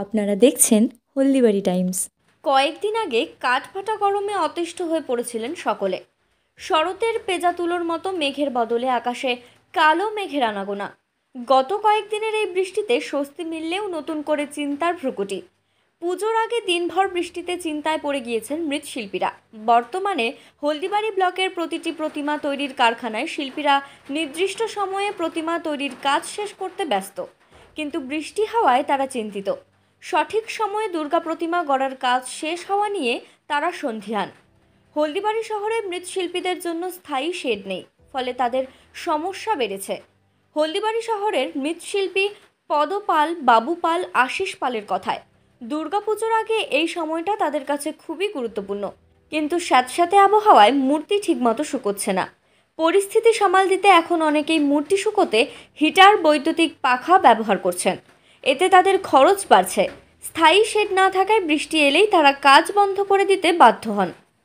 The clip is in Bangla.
আপনারা দেখছেন হলদিবাড়ি টাইমস। কয়েকদিন আগে কাঠফাটা গরমে অতিষ্ঠ হয়ে পড়েছিলেন সকলে। শরতের পেঁজা তুলোর মতো মেঘের বদলে আকাশে কালো মেঘের আনাগোনা। গত কয়েকদিনের এই বৃষ্টিতে স্বস্তি মিললেও নতুন করে চিন্তার ভ্রুকুটি। পুজোর আগে দিনভর বৃষ্টিতে চিন্তায় পড়ে গিয়েছেন মৃৎশিল্পীরা। বর্তমানে হলদিবাড়ি ব্লকের প্রতিটি প্রতিমা তৈরির কারখানায় শিল্পীরা নির্দিষ্ট সময়ে প্রতিমা তৈরির কাজ শেষ করতে ব্যস্ত, কিন্তু বৃষ্টি হওয়ায় তারা চিন্তিত। সঠিক সময়ে দুর্গা প্রতিমা গড়ার কাজ শেষ হওয়া নিয়ে তারা সন্দিহান। হলদিবাড়ি শহরে মৃৎশিল্পীদের জন্য স্থায়ী শেড নেই, ফলে তাদের সমস্যা বেড়েছে। হলদিবাড়ি শহরের মৃৎশিল্পী পদপাল, বাবু পাল, আশিস পালের কথায় দুর্গাপুজোর আগে এই সময়টা তাদের কাছে খুবই গুরুত্বপূর্ণ, কিন্তু স্যাঁতস্যাঁতে আবহাওয়ায় মূর্তি ঠিকমতো শুকোচ্ছে না। পরিস্থিতি সামাল দিতে এখন অনেকেই মূর্তি শুকোতে হিটার, বৈদ্যুতিক পাখা ব্যবহার করছেন। এতে তাদের খরচ বাড়ছে। স্থায়ী শেড না থাকায় বৃষ্টি এলেই তারা কাজ বন্ধ করে দিতে বাধ্য হন।